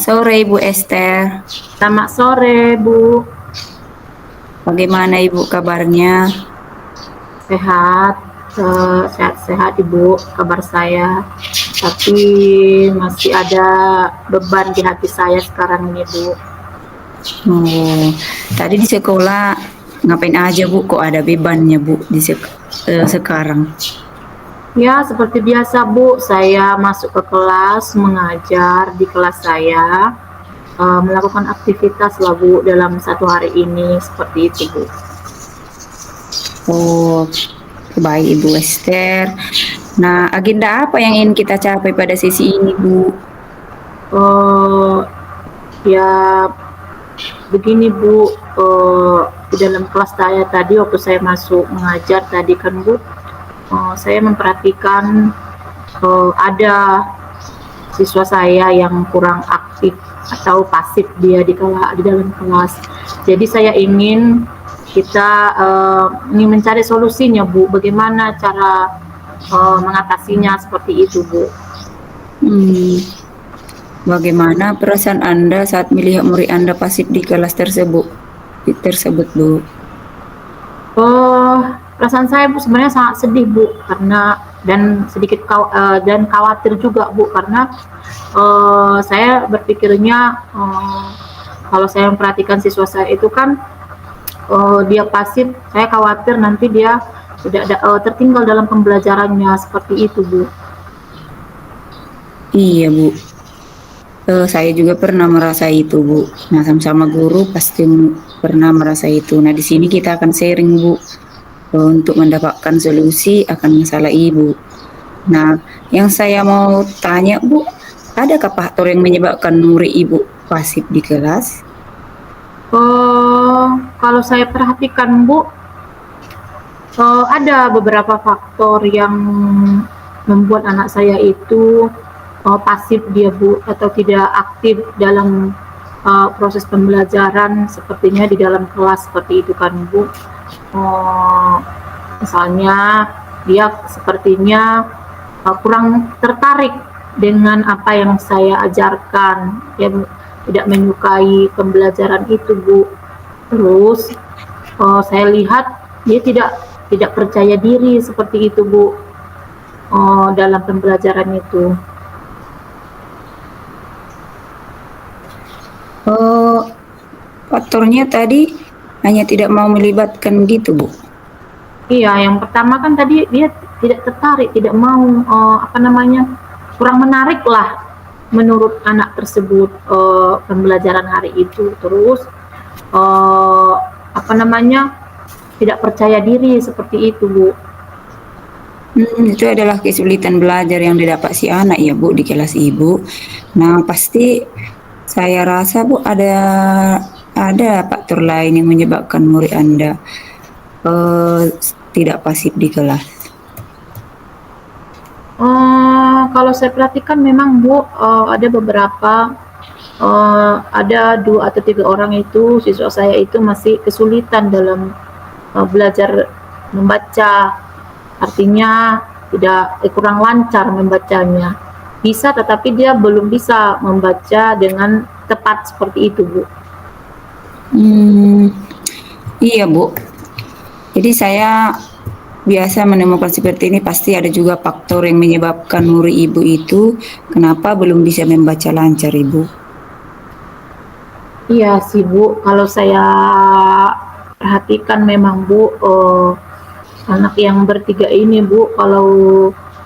sore Ibu Esther. Selamat sore, Bu. Bagaimana Ibu kabarnya? Sehat, sehat-sehat Ibu, kabar saya. Tapi masih ada beban di hati saya sekarang ini, Bu. Oh, tadi di sekolah ngapain aja Bu? Kok ada bebannya Bu sekarang? Ya, seperti biasa, Bu. Saya masuk ke kelas, mengajar di kelas saya, melakukan aktivitas lah, Bu, dalam satu hari ini. Seperti itu, Bu. Oh, baik Ibu Esther. Nah, agenda apa yang ingin kita capai pada sesi ini Bu? Ya, begini, Bu. Di dalam kelas saya tadi, waktu saya masuk mengajar tadi kan, Bu, saya memperhatikan ada siswa saya yang kurang aktif atau pasif dia di dalam kelas. Jadi saya ingin ingin mencari solusinya, Bu. Bagaimana cara mengatasinya seperti itu, Bu? Bagaimana perasaan Anda saat melihat murid Anda pasif di kelas tersebut, Bu? Perasaan saya, Bu, sebenarnya sangat sedih, Bu, karena dan sedikit dan khawatir juga, Bu, karena saya berpikirnya kalau saya memperhatikan siswa saya itu kan dia pasif, saya khawatir nanti dia tidak tertinggal dalam pembelajarannya, seperti itu, Bu. Iya Bu, saya juga pernah merasa itu Bu. Nah, sama-sama guru pasti pernah merasa itu. Nah, di sini kita akan sharing Bu, untuk mendapatkan solusi akan masalah Ibu. Nah, yang saya mau tanya Bu, adakah faktor yang menyebabkan murid Ibu pasif di kelas? Kalau saya perhatikan, Bu, ada beberapa faktor yang membuat anak saya itu pasif dia, Bu, atau tidak aktif dalam proses pembelajaran sepertinya di dalam kelas, seperti itu kan, Bu. Misalnya dia sepertinya kurang tertarik dengan apa yang saya ajarkan, dia tidak menyukai pembelajaran itu, Bu. Terus saya lihat dia tidak percaya diri, seperti itu, Bu, dalam pembelajaran itu. Faktornya tadi hanya tidak mau melibatkan gitu Bu? Iya, yang pertama kan tadi dia tidak tertarik, tidak mau, kurang menarik lah menurut anak tersebut pembelajaran hari itu. Terus tidak percaya diri, seperti itu, Bu. Itu adalah kesulitan belajar yang didapat si anak ya Bu di kelas Ibu. Nah, pasti saya rasa Bu ada faktor lain yang menyebabkan murid Anda tidak pasif di kelas. Kalau saya perhatikan memang, Bu, ada beberapa, ada 2 atau 3 orang itu siswa saya itu masih kesulitan dalam belajar membaca. Artinya kurang lancar membacanya. Bisa, tetapi dia belum bisa membaca dengan tepat, seperti itu, Bu. Iya Bu. Jadi saya biasa menemukan seperti ini, pasti ada juga faktor yang menyebabkan murid Ibu itu kenapa belum bisa membaca lancar Ibu. Iya sih, Bu, kalau saya perhatikan memang, Bu, anak yang bertiga ini, Bu, kalau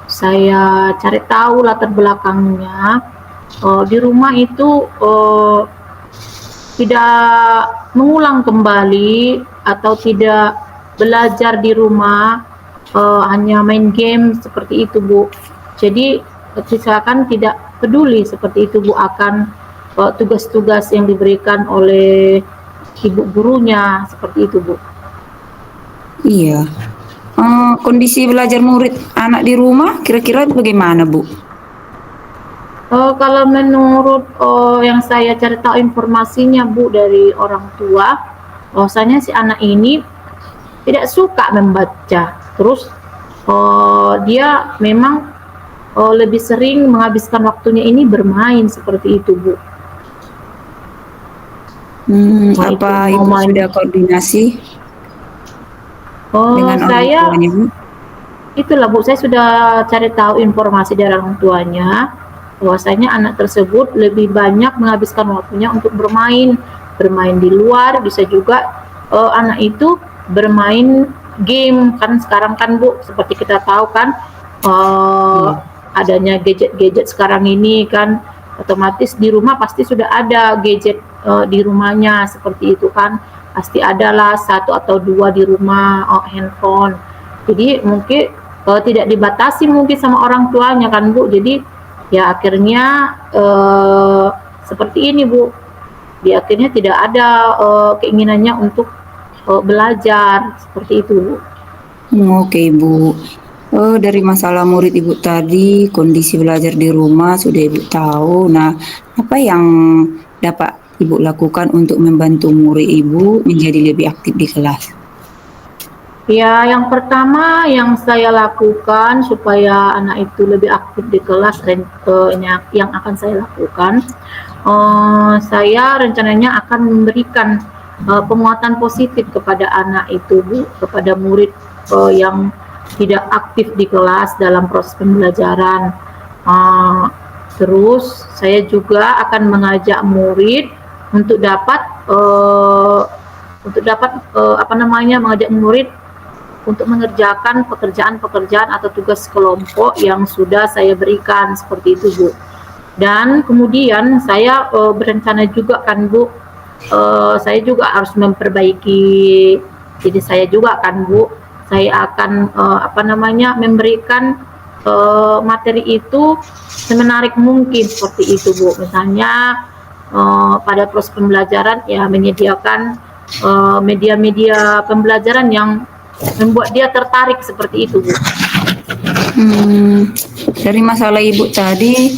saya cari tahu latar belakangnya, di rumah itu tidak mengulang kembali atau tidak belajar di rumah, hanya main game, seperti itu, Bu. Jadi misalkan tidak peduli, seperti itu, Bu, akan tugas-tugas yang diberikan oleh ibu gurunya, seperti itu, Bu. Iya. Kondisi belajar murid anak di rumah kira-kira bagaimana Bu? Kalau menurut yang saya cari tahu informasinya, Bu, dari orang tua, bahwasanya si anak ini tidak suka membaca. Terus dia memang lebih sering menghabiskan waktunya ini bermain, seperti itu, Bu. Itu Apa mau Ibu main. sudah koordinasi Oh, dengan orang saya tuanya, Bu? itulah Bu, saya sudah cari tahu informasi dari orang tuanya bahwasanya anak tersebut lebih banyak menghabiskan waktunya untuk bermain di luar, bisa juga anak itu bermain game kan sekarang kan Bu, seperti kita tahu kan eh, Iya. adanya gadget-gadget sekarang ini kan, otomatis di rumah pasti sudah ada gadget di rumahnya seperti itu kan, pasti adalah satu atau dua di rumah handphone. Jadi mungkin tidak dibatasi mungkin sama orang tuanya kan Bu. Jadi ya akhirnya seperti ini Bu. Di akhirnya tidak ada keinginannya untuk belajar seperti itu Bu. Oke, Ibu. Dari masalah murid Ibu tadi, kondisi belajar di rumah sudah Ibu tahu. Nah, apa yang dapat Ibu lakukan untuk membantu murid Ibu menjadi lebih aktif di kelas? Ya, yang pertama yang saya lakukan supaya anak itu lebih aktif di kelas, yang akan saya lakukan, saya rencananya akan memberikan penguatan positif kepada anak itu, Bu, kepada murid yang tidak aktif di kelas dalam proses pembelajaran. Uh, Terus saya juga akan mengajak murid untuk dapat mengajak murid untuk mengerjakan pekerjaan-pekerjaan atau tugas kelompok yang sudah saya berikan seperti itu Bu. Dan kemudian saya berencana juga kan Bu, saya juga harus memperbaiki diri saya juga kan Bu. Saya akan memberikan materi itu semenarik mungkin seperti itu Bu. Misalnya pada proses pembelajaran ya menyediakan media-media pembelajaran yang membuat dia tertarik seperti itu Bu. Dari masalah Ibu tadi,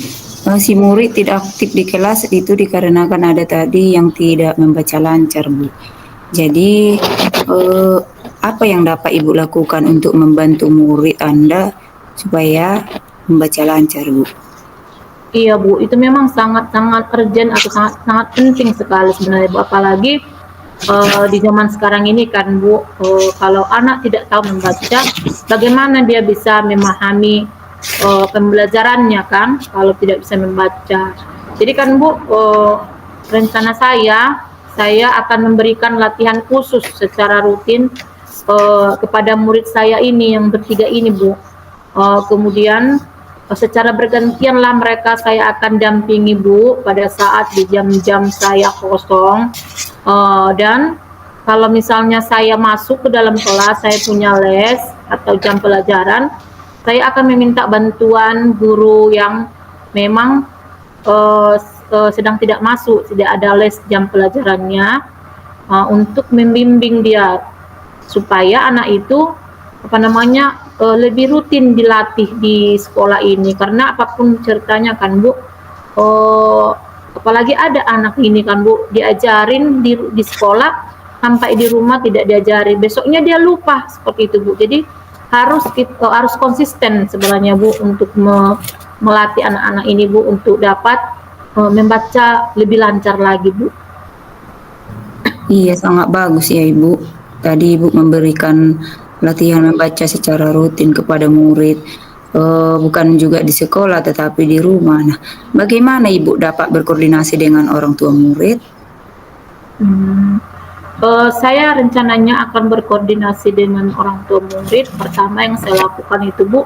si murid tidak aktif di kelas itu dikarenakan ada tadi yang tidak membaca lancar, Bu. Jadi, apa yang dapat Ibu lakukan untuk membantu murid Anda supaya membaca lancar, Bu? Iya Bu, itu memang sangat-sangat urgent atau sangat-sangat penting sekali sebenarnya Bu. Apalagi di zaman sekarang ini kan Bu, kalau anak tidak tahu membaca, bagaimana dia bisa memahami pembelajarannya kan, kalau tidak bisa membaca. Jadi kan Bu, rencana saya akan memberikan latihan khusus secara rutin kepada murid saya ini yang bertiga ini Bu. Kemudian secara bergantian lah mereka saya akan dampingi Bu pada saat di jam-jam saya kosong. Dan kalau misalnya saya masuk ke dalam kelas, saya punya les atau jam pelajaran, saya akan meminta bantuan guru yang memang sedang tidak masuk, tidak ada les jam pelajarannya, untuk membimbing dia supaya anak itu lebih rutin dilatih di sekolah ini, karena apapun ceritanya kan Bu, apalagi ada anak ini kan Bu, diajarin di sekolah sampai di rumah tidak diajari, besoknya dia lupa seperti itu Bu. Jadi harus konsisten sebenarnya Bu untuk melatih anak-anak ini Bu untuk dapat membaca lebih lancar lagi Bu. Iya, sangat bagus ya Ibu. Tadi Ibu memberikan latihan membaca secara rutin kepada murid, bukan juga di sekolah tetapi di rumah. Nah, bagaimana Ibu dapat berkoordinasi dengan orang tua murid? Saya rencananya akan berkoordinasi dengan orang tua murid. Pertama yang saya lakukan itu Bu,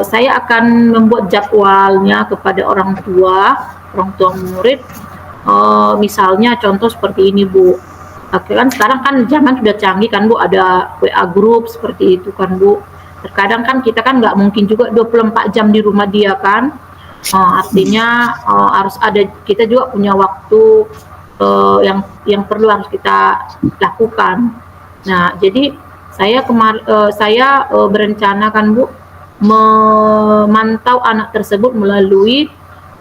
saya akan membuat jadwalnya kepada orang tua murid. Misalnya contoh seperti ini Bu, kan sekarang kan zaman sudah canggih kan Bu, ada WA group seperti itu kan Bu. Terkadang kan kita kan nggak mungkin juga 24 jam di rumah dia kan, artinya harus ada, kita juga punya waktu yang perlu harus kita lakukan. Nah jadi saya berencana kan Bu memantau anak tersebut melalui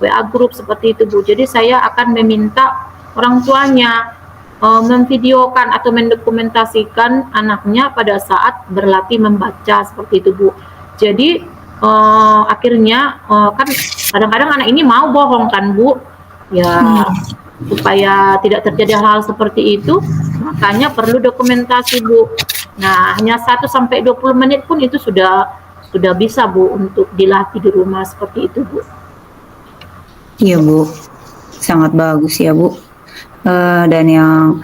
WA group seperti itu Bu. Jadi saya akan meminta orang tuanya memvideokan atau mendokumentasikan anaknya pada saat berlatih membaca seperti itu Bu. Jadi akhirnya kan kadang-kadang anak ini mau bohong kan Bu, ya supaya tidak terjadi hal-hal seperti itu, makanya perlu dokumentasi, Bu. Nah, hanya 1 sampai 20 menit pun itu sudah bisa, Bu, untuk dilatih di rumah seperti itu, Bu. Iya Bu, sangat bagus ya Bu. Dan yang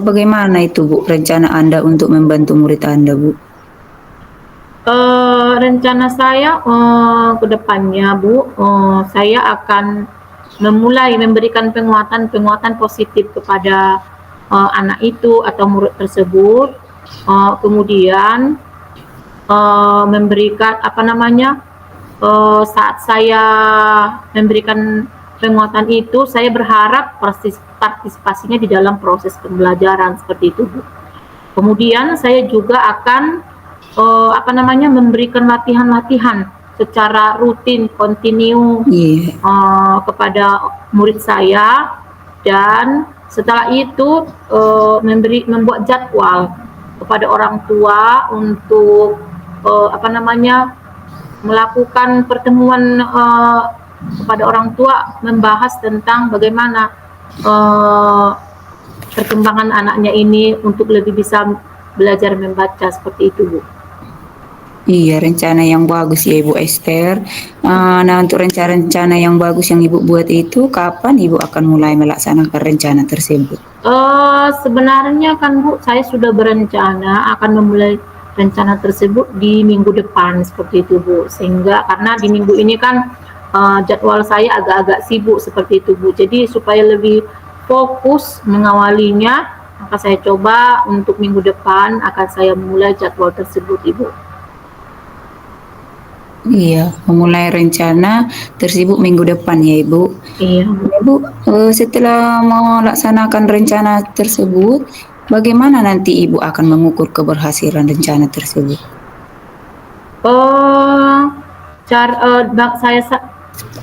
bagaimana itu Bu rencana Anda untuk membantu murid Anda Bu? Rencana saya ke depannya, Bu, saya akan memulai memberikan penguatan positif kepada anak itu atau murid tersebut. Kemudian memberikan saat saya memberikan penguatan itu, saya berharap partisipasinya di dalam proses pembelajaran seperti itu, Bu. Kemudian saya juga akan memberikan latihan-latihan secara rutin, kontinu kepada murid saya, dan setelah itu membuat jadwal kepada orang tua untuk melakukan pertemuan kepada orang tua, membahas tentang bagaimana perkembangan anaknya ini untuk lebih bisa belajar membaca seperti itu, Bu. Iya, rencana yang bagus ya Ibu Esther. Nah, untuk rencana-rencana yang bagus yang Ibu buat itu, kapan Ibu akan mulai melaksanakan rencana tersebut? Sebenarnya kan, Bu, saya sudah berencana akan memulai rencana tersebut di minggu depan seperti itu, Bu. Sehingga karena di minggu ini kan jadwal saya agak-agak sibuk seperti itu, Bu. Jadi supaya lebih fokus mengawalinya, maka saya coba untuk minggu depan akan saya mulai jadwal tersebut, Ibu. Iya, memulai rencana tersibuk minggu depan ya Ibu. Iya, Ibu, setelah melaksanakan rencana tersebut, bagaimana nanti Ibu akan mengukur keberhasilan rencana tersebut?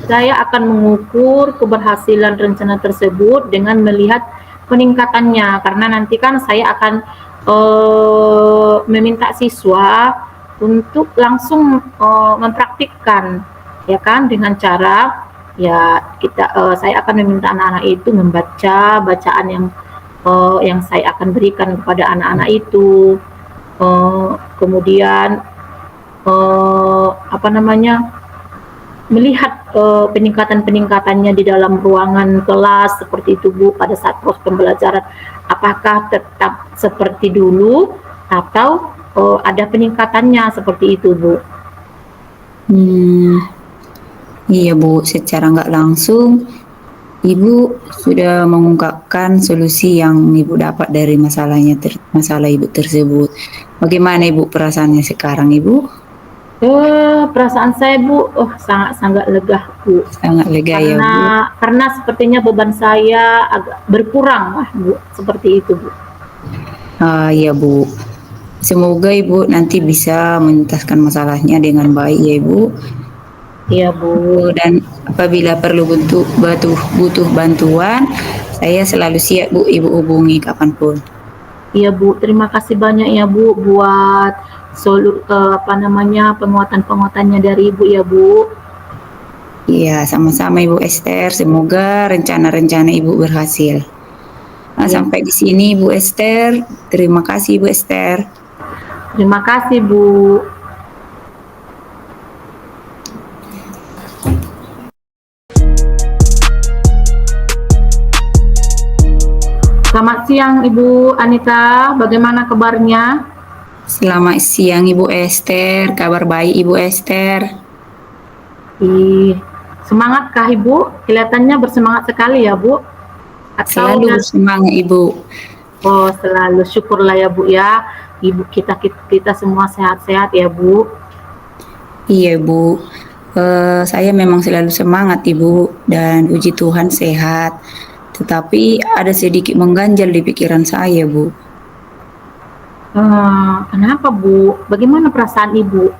Saya akan mengukur keberhasilan rencana tersebut dengan melihat peningkatannya, karena nanti kan saya akan meminta siswa untuk langsung mempraktikkan, ya kan, dengan cara saya akan meminta anak-anak itu membaca bacaan yang saya akan berikan kepada anak-anak itu. Kemudian melihat peningkatannya di dalam ruangan kelas seperti itu, Bu, pada saat proses pembelajaran, apakah tetap seperti dulu atau ada peningkatannya seperti itu, Bu. Iya Bu, secara nggak langsung Ibu sudah mengungkapkan solusi yang Ibu dapat dari masalah Ibu tersebut. Bagaimana Ibu perasaannya sekarang Ibu? Perasaan saya, Bu, sangat lega, Bu. Sangat lega ya Bu. Karena sepertinya beban saya agak berkurang lah, Bu, seperti itu, Bu. Iya Bu. Semoga Ibu nanti bisa menuntaskan masalahnya dengan baik ya Ibu. Iya Bu. Dan apabila perlu butuh bantuan, saya selalu siap Bu, Ibu hubungi kapanpun. Iya Bu, terima kasih banyak ya Bu buat penguatan-penguatannya dari Ibu ya Bu. Iya, sama-sama Ibu Esther. Semoga rencana-rencana Ibu berhasil. Sampai di sini Bu Esther. Terima kasih Bu Esther. Terima kasih Bu. Selamat siang Ibu Anita, bagaimana kabarnya? Selamat siang Ibu Esther, kabar baik Ibu Esther. Semangatkah Ibu? Kelihatannya bersemangat sekali ya Bu. Selalu bersemangat Ibu. Oh, selalu, syukurlah ya Bu ya. Ibu kita semua sehat-sehat ya Bu. Iya Bu, saya memang selalu semangat Ibu, dan puji Tuhan sehat. Tetapi ada sedikit mengganjal di pikiran saya Bu. Kenapa Bu? Bagaimana perasaan Ibu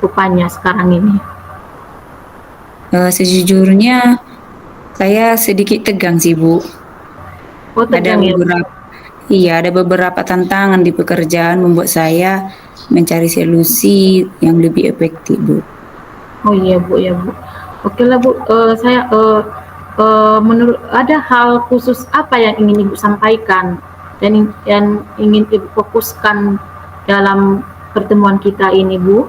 rupanya sekarang ini? Sejujurnya saya sedikit tegang sih Bu. Oh, tegang ya Bu? Ada beberapa tantangan di pekerjaan membuat saya mencari solusi yang lebih efektif Bu. Oh iya Bu, ya Bu. Oke lah Bu, menurut ada hal khusus apa yang ingin Ibu sampaikan dan yang ingin Ibu fokuskan dalam pertemuan kita ini, Bu?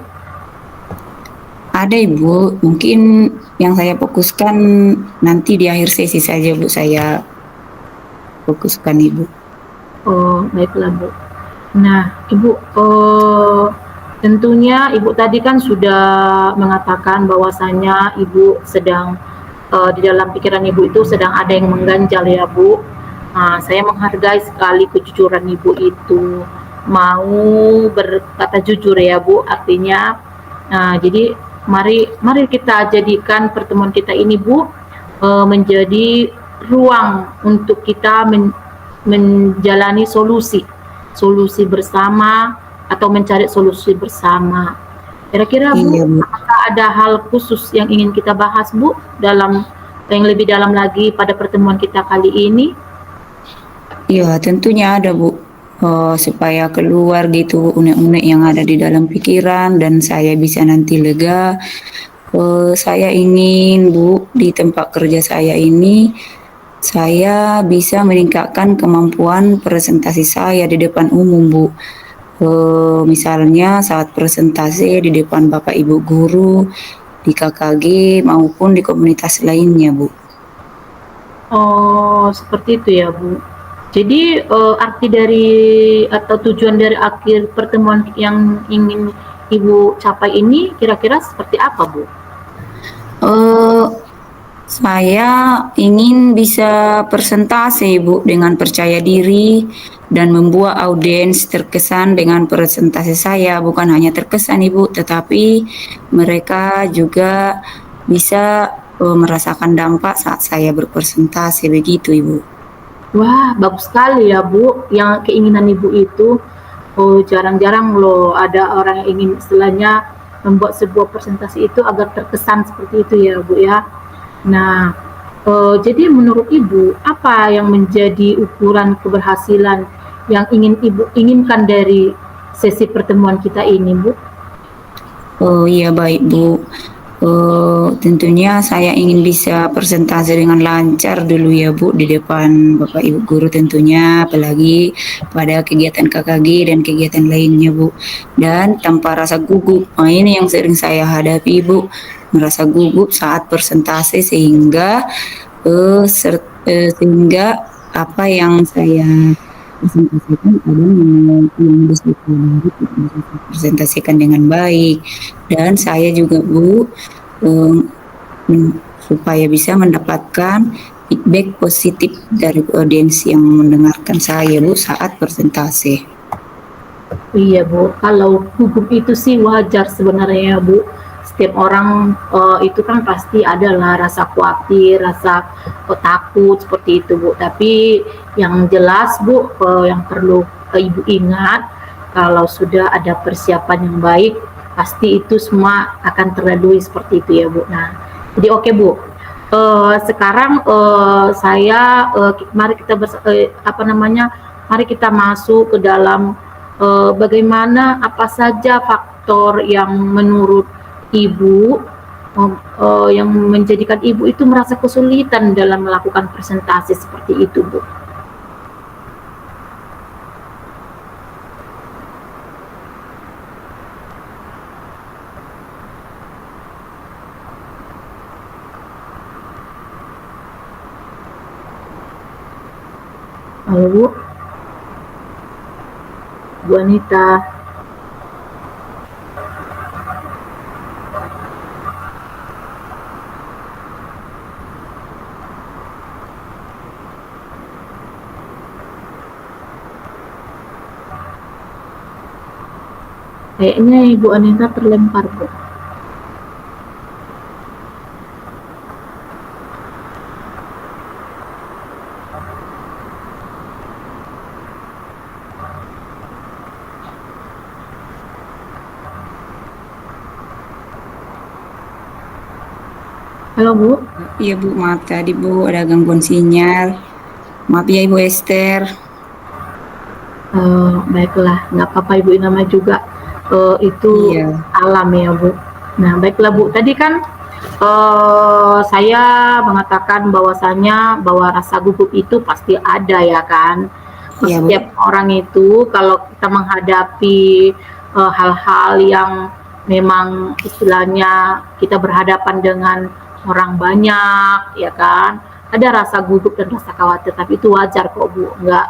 Ada Ibu, mungkin yang saya fokuskan nanti di akhir sesi saja Bu, saya fokuskan Ibu. Oh, baiklah, Bu. Nah, Ibu, tentunya Ibu tadi kan sudah mengatakan bahwasanya Ibu sedang di dalam pikiran Ibu itu sedang ada yang mengganjal ya, Bu. Saya menghargai sekali kejujuran Ibu itu. Mau berkata jujur ya, Bu. Artinya, jadi mari kita jadikan pertemuan kita ini, Bu, menjadi ruang untuk kita menjalani solusi bersama atau mencari solusi bersama. Kira-kira Bu, Iya Bu. apakah ada hal khusus yang ingin kita bahas Bu dalam yang lebih dalam lagi pada pertemuan kita kali ini? Iya, tentunya ada Bu. Supaya keluar gitu unek-unek yang ada di dalam pikiran dan saya bisa nanti lega. Saya ingin Bu, di tempat kerja saya ini saya bisa meningkatkan kemampuan presentasi saya di depan umum Bu. Misalnya saat presentasi di depan Bapak Ibu guru, di KKG maupun di komunitas lainnya Bu. Oh, seperti itu ya Bu. Jadi arti dari atau tujuan dari akhir pertemuan yang ingin Ibu capai ini kira-kira seperti apa Bu? Eh, Saya ingin bisa presentasi Bu dengan percaya diri dan membuat audiens terkesan dengan presentasi saya. Bukan hanya terkesan Ibu, tetapi mereka juga bisa merasakan dampak saat saya berpresentasi begitu Ibu. Wah, bagus sekali ya Bu. Yang keinginan Ibu itu jarang-jarang loh ada orang yang ingin istilahnya membuat sebuah presentasi itu agar terkesan seperti itu ya Bu ya. Nah, jadi menurut Ibu apa yang menjadi ukuran keberhasilan yang ingin Ibu inginkan dari sesi pertemuan kita ini Bu? Oh iya baik Bu. Tentunya saya ingin bisa presentasi dengan lancar dulu ya Bu di depan Bapak Ibu guru tentunya, apalagi pada kegiatan KKG dan kegiatan lainnya Bu. Dan tanpa rasa gugup. Nah, ini yang sering saya hadapi Bu, merasa gugup saat presentasi sehingga apa yang saya presentasikan ada yang bisa presentasikan dengan baik. Dan saya juga Bu, supaya bisa mendapatkan feedback positif dari audiens yang mendengarkan saya Bu saat presentasi. Iya Bu, kalau gugup itu sih wajar sebenarnya ya Bu. Setiap orang itu kan pasti adalah rasa khawatir, rasa takut seperti itu Bu. Tapi yang jelas Bu, yang perlu Ibu ingat kalau sudah ada persiapan yang baik, pasti itu semua akan terlalui seperti itu ya Bu. Nah, jadi oke Bu. Sekarang mari kita mari kita masuk ke dalam bagaimana apa saja faktor yang menurut Ibu yang menjadikan Ibu itu merasa kesulitan dalam melakukan presentasi seperti itu, Bu? Halo, Bu. Bu Anita. Kayaknya Ibu Anita terlempar, Bu. Halo, Bu. Iya Bu, maaf tadi Bu ada gangguan sinyal. Maaf ya Ibu Esther. Baiklah, nggak apa-apa Ibu, namanya juga itu Iya. alam ya Bu. Nah, baiklah Bu. Tadi kan Saya mengatakan bahwasanya bahwa rasa gugup itu pasti ada ya kan. Iya, Bu. Setiap orang itu kalau kita menghadapi hal-hal yang memang istilahnya kita berhadapan dengan orang banyak ya kan, ada rasa gugup dan rasa khawatir, tapi itu wajar kok Bu, nggak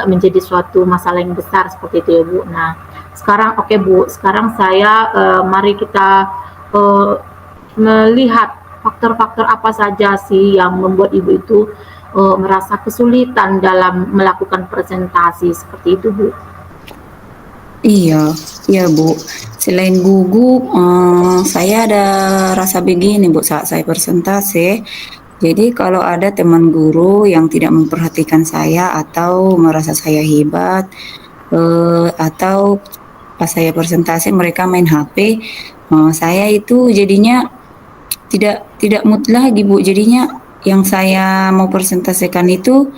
menjadi suatu masalah yang besar seperti itu ya Bu. Nah sekarang oke Bu, sekarang saya mari kita eh, melihat faktor-faktor apa saja sih yang membuat ibu itu merasa kesulitan dalam melakukan presentasi seperti itu Bu. Iya, iya Bu. Selain gugup, saya ada rasa begini Bu saat saya presentasi. Jadi kalau ada teman guru yang tidak memperhatikan saya atau merasa saya hebat, atau pas saya presentasi mereka main HP, saya itu jadinya tidak mood lagi Bu. Jadinya yang saya mau presentasikan itu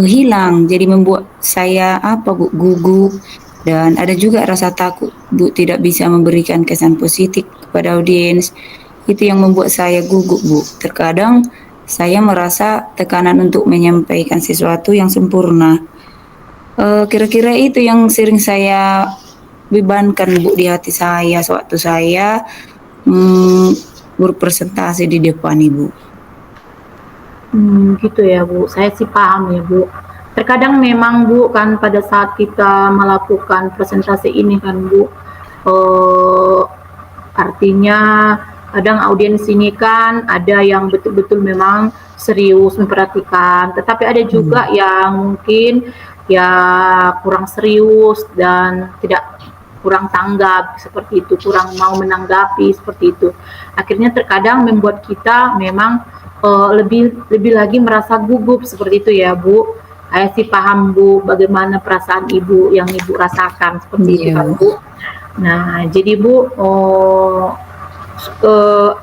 hilang. Jadi membuat saya apa Bu, gugup, dan ada juga rasa takut Bu tidak bisa memberikan kesan positif kepada audiens. Itu yang membuat saya gugup Bu. Terkadang saya merasa tekanan untuk menyampaikan sesuatu yang sempurna. Kira-kira itu yang sering saya bebankan Bu di hati saya sewaktu saya hmm, berpresentasi di depan Ibu. Gitu ya Bu, saya sih paham ya Bu. Terkadang memang Bu kan pada saat kita melakukan presentasi ini kan Bu, eh, artinya kadang audiens ini kan ada yang betul-betul memang serius memperhatikan, tetapi ada juga yang mungkin ya kurang serius dan kurang tanggap seperti itu, kurang mau menanggapi seperti itu. Akhirnya terkadang membuat kita memang lebih lebih lagi merasa gugup seperti itu ya Bu. Saya sih paham Bu bagaimana perasaan Ibu yang Ibu rasakan seperti itu Iya kan Bu. Bu. Nah jadi Bu,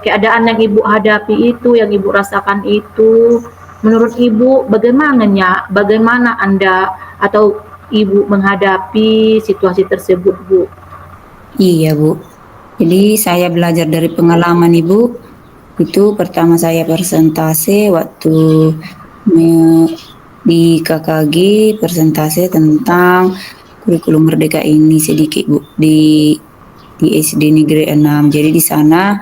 keadaan yang Ibu hadapi itu, yang Ibu rasakan itu, menurut Ibu bagaimana Anda atau Ibu menghadapi situasi tersebut Bu? Iya Bu. Jadi saya belajar dari pengalaman Ibu. Itu pertama saya presentasi waktu di KKG, presentasi tentang kurikulum Merdeka ini sedikit Bu di SD Negeri 6. Jadi di sana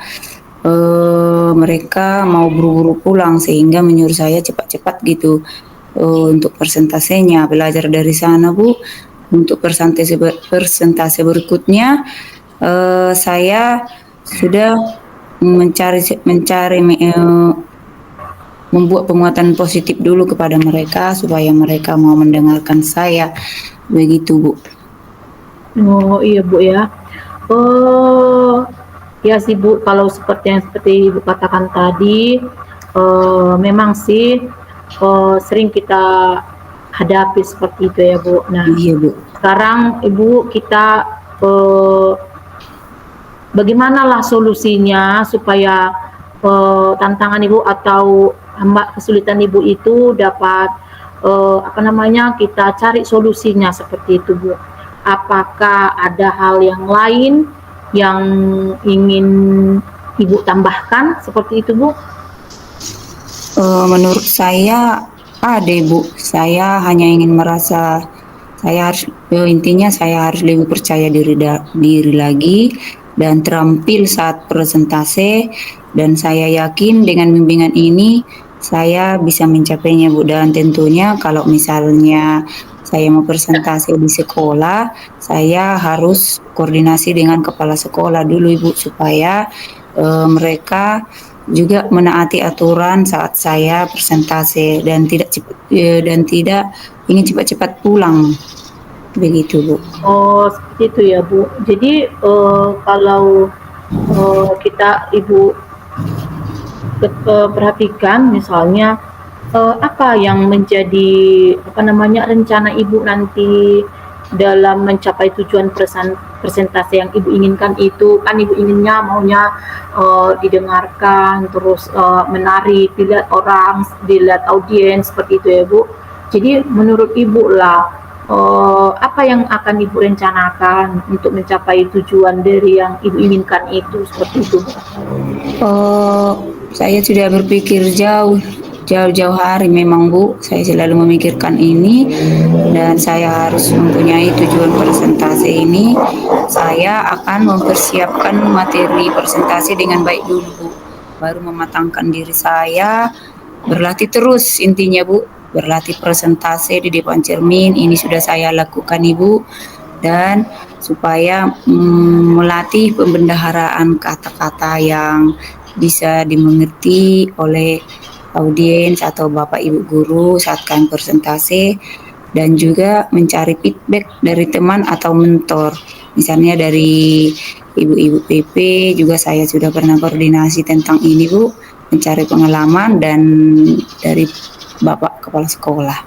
mereka mau buru-buru pulang sehingga menyuruh saya cepat-cepat gitu untuk presentasinya. Belajar dari sana Bu. Untuk presentasi berikutnya saya sudah mencari mencari membuat penguatan positif dulu kepada mereka supaya mereka mau mendengarkan saya, begitu Bu. Oh iya Bu ya. Oh ya sih Bu, kalau seperti Ibu katakan tadi, memang sih sering kita hadapi seperti itu ya Bu. Nah Iya Bu. sekarang Ibu kita eh, bagaimanalah solusinya supaya tantangan Ibu atau kesulitan Ibu itu dapat kita cari solusinya seperti itu Bu. Apakah ada hal yang lain yang ingin Ibu tambahkan seperti itu Bu? Menurut saya ada Bu. Saya hanya ingin merasa saya harus intinya saya harus lebih percaya diri lagi dan terampil saat presentasi, dan saya yakin dengan bimbingan ini saya bisa mencapainya Bu. Dan tentunya kalau misalnya saya mau presentasi di sekolah, saya harus koordinasi dengan kepala sekolah dulu Ibu supaya mereka juga menaati aturan saat saya presentasi dan tidak ingin cepat-cepat pulang, begitu Bu. Oh seperti itu ya Bu. Jadi kalau kita Ibu perhatikan misalnya apa yang menjadi rencana Ibu nanti dalam mencapai tujuan presentasi yang Ibu inginkan itu, kan Ibu maunya didengarkan, terus menarik, dilihat orang, dilihat audiens seperti itu ya Bu. Jadi menurut Ibu lah, Apa yang akan Ibu rencanakan untuk mencapai tujuan dari yang Ibu inginkan itu, seperti itu? Saya sudah berpikir jauh-jauh hari memang Bu. Saya selalu memikirkan ini dan saya harus mempunyai tujuan presentasi ini. Saya akan mempersiapkan materi presentasi dengan baik dulu Bu. Baru mematangkan diri saya, berlatih terus intinya Bu. Berlatih presentasi di depan cermin, ini sudah saya lakukan Ibu. Dan supaya melatih pembendaharaan kata-kata yang bisa dimengerti oleh audiens atau Bapak Ibu guru saat kami presentasi, dan juga mencari feedback dari teman atau mentor. Misalnya dari ibu-ibu PP juga saya sudah pernah koordinasi tentang ini Bu, mencari pengalaman dan dari Bapak Kepala Sekolah.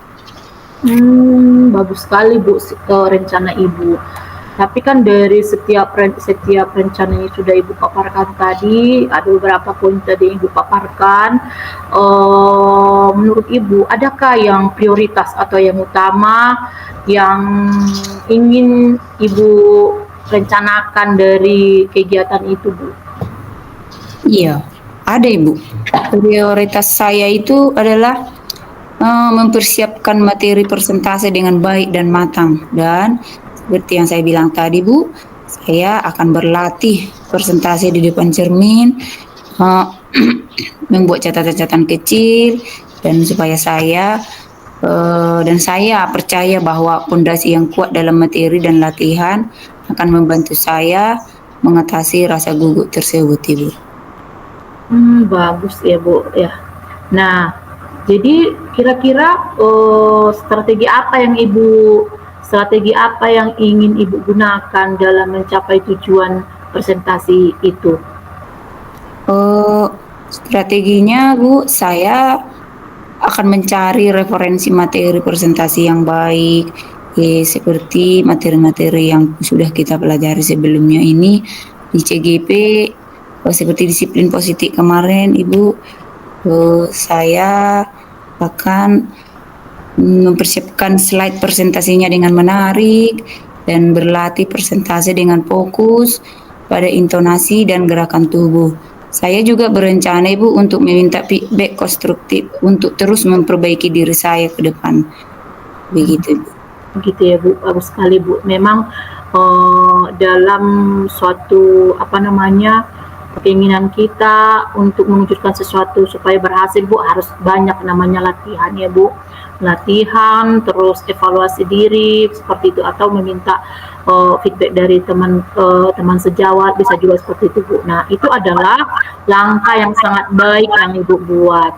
Bagus sekali Bu, rencana Ibu. Tapi kan dari setiap rencana yang sudah Ibu paparkan tadi, ada beberapa poin tadi yang Ibu paparkan. Menurut Ibu, adakah yang prioritas atau yang utama yang ingin Ibu rencanakan dari kegiatan itu, Bu? Iya, ada Ibu. Prioritas saya itu adalah mempersiapkan materi presentasi dengan baik dan matang. Dan seperti yang saya bilang tadi Bu, saya akan berlatih presentasi di depan cermin, membuat catatan-catatan kecil, dan supaya saya percaya bahwa pondasi yang kuat dalam materi dan latihan akan membantu saya mengatasi rasa gugup tersebut Ibu. Bagus ya Bu ya. Nah, jadi kira-kira strategi apa yang ingin Ibu gunakan dalam mencapai tujuan presentasi itu? Strateginya Bu, saya akan mencari referensi materi presentasi yang baik, seperti materi-materi yang sudah kita pelajari sebelumnya ini di CGP, seperti disiplin positif kemarin Ibu. Saya akan mempersiapkan slide presentasinya dengan menarik dan berlatih presentasi dengan fokus pada intonasi dan gerakan tubuh. Saya juga berencana Ibu untuk meminta feedback konstruktif untuk terus memperbaiki diri saya ke depan. Begitu Ibu. Begitu ya Bu, bagus sekali Bu. Memang dalam suatu keinginan kita untuk mewujudkan sesuatu supaya berhasil Bu, harus banyak namanya latihan ya Bu. Latihan, terus evaluasi diri seperti itu, atau meminta feedback dari teman sejawat, bisa juga seperti itu Bu. Nah, itu adalah langkah yang sangat baik yang Ibu buat.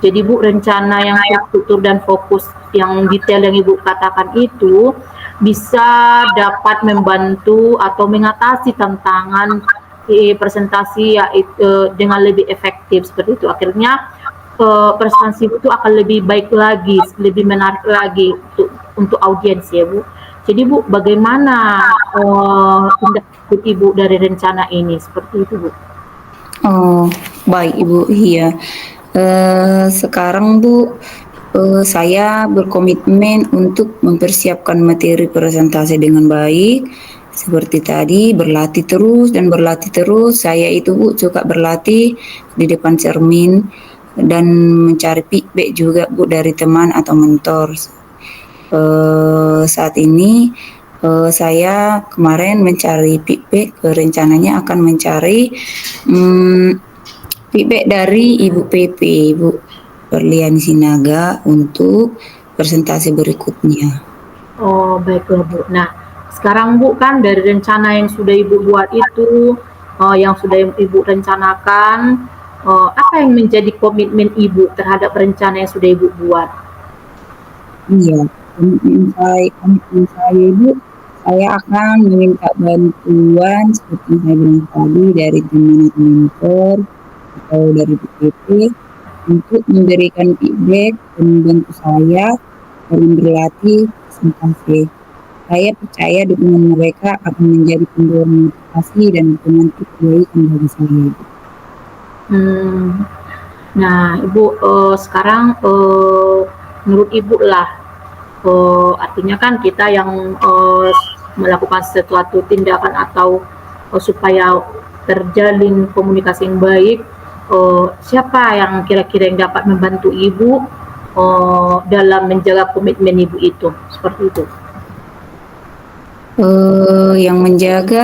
Jadi Bu, rencana yang terstruktur dan fokus yang detail yang Ibu katakan itu bisa dapat membantu atau mengatasi tantangan presentasi dengan lebih efektif seperti itu. Akhirnya presentasi itu akan lebih baik lagi, lebih menarik lagi untuk audiens ya Bu. Jadi Bu, bagaimana tindak lanjut Ibu dari rencana ini seperti itu Bu? Oh, baik Ibu. Iya. Sekarang Bu, saya berkomitmen untuk mempersiapkan materi presentasi dengan baik. Seperti tadi, berlatih terus dan berlatih terus. Saya itu Bu suka berlatih di depan cermin dan mencari feedback juga Bu dari teman atau mentor. Saat ini saya kemarin mencari feedback, rencananya akan mencari feedback dari Ibu PP, Ibu Perliani Sinaga untuk presentasi berikutnya. Oh, baiklah Bu. Nah, sekarang Bu, kan dari rencana yang sudah Ibu buat itu, yang sudah Ibu rencanakan, apa yang menjadi komitmen Ibu terhadap rencana yang sudah Ibu buat? Iya, komitmen saya Ibu, saya akan meminta bantuan seperti saya bilang tadi dari teman atau mentor atau dari PP untuk memberikan feedback dan membantu saya dalam berlatih presentasi. Saya percaya dukungan mereka akan menjadi pendorong motivasi dan penentu kebaikan bagi saya. Nah, Ibu, sekarang menurut Ibu lah, Artinya kan kita yang melakukan sesuatu tindakan atau supaya terjalin komunikasi yang baik, siapa yang kira-kira yang dapat membantu ibu dalam menjaga komitmen ibu itu, seperti itu. Yang menjaga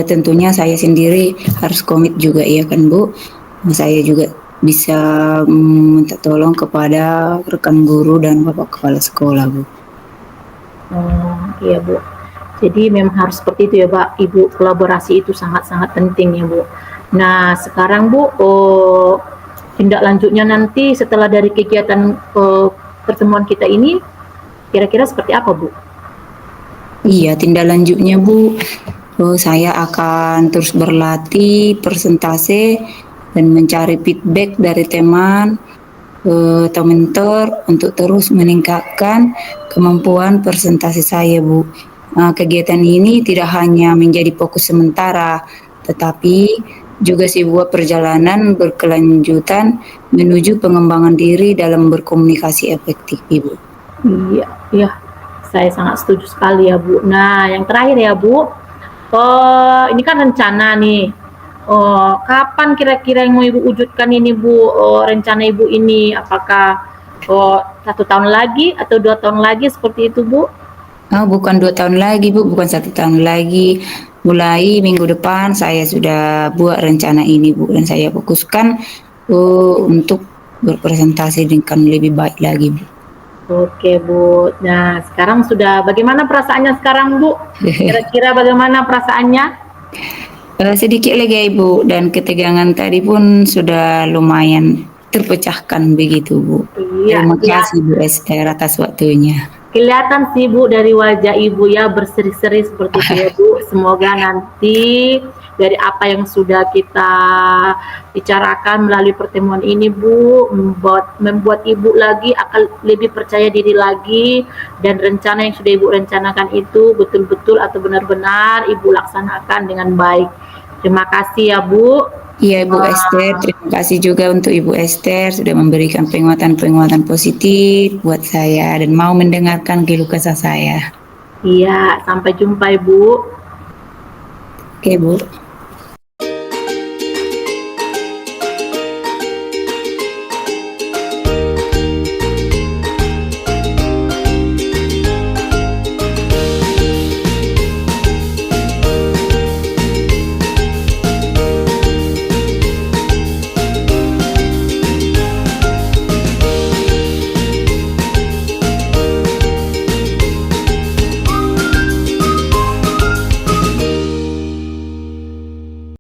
tentunya saya sendiri harus komit juga ya kan Bu. Saya juga bisa minta tolong kepada rekan guru dan Bapak Kepala Sekolah Bu. Iya Bu. Jadi memang harus seperti itu ya Pak, Ibu. Kolaborasi itu sangat-sangat penting ya Bu. Nah sekarang Bu, tindak lanjutnya nanti setelah dari kegiatan pertemuan kita ini, kira-kira seperti apa Bu? Iya, tindak lanjutnya Bu, saya akan terus berlatih persentase dan mencari feedback dari teman atau mentor untuk terus meningkatkan kemampuan presentasi saya Bu. Kegiatan ini tidak hanya menjadi fokus sementara, tetapi juga sebuah perjalanan berkelanjutan menuju pengembangan diri dalam berkomunikasi efektif Ibu. Iya, iya. Saya sangat setuju sekali ya Bu. Nah, yang terakhir ya Bu, ini kan rencana nih. Kapan kira-kira yang mau Ibu wujudkan ini Bu, rencana Ibu ini? Apakah 1 tahun lagi atau 2 tahun lagi seperti itu Bu? Bukan 2 tahun lagi Bu, bukan 1 tahun lagi. Mulai minggu depan saya sudah buat rencana ini Bu, dan saya fokuskan untuk berpresentasi dengan lebih baik lagi Bu. Oke Bu. Nah sekarang sudah bagaimana perasaannya sekarang Bu? Kira-kira bagaimana perasaannya? Sedikit lega Ibu, dan ketegangan tadi pun sudah lumayan terpecahkan begitu Bu. Iya, Terima kasih Bu Esther atas waktunya. Kelihatan sih Bu dari wajah Ibu ya, berseri-seri seperti itu ya Bu. Semoga nanti dari apa yang sudah kita bicarakan melalui pertemuan ini Bu, membuat Ibu lagi akan lebih percaya diri lagi, dan rencana yang sudah Ibu rencanakan itu betul-betul atau benar-benar Ibu laksanakan dengan baik. Terima kasih ya Bu. Iya Ibu Esther, terima kasih juga untuk Ibu Esther sudah memberikan penguatan-penguatan positif buat saya dan mau mendengarkan keluh kesah saya. Iya, sampai jumpa Ibu. Oke Bu.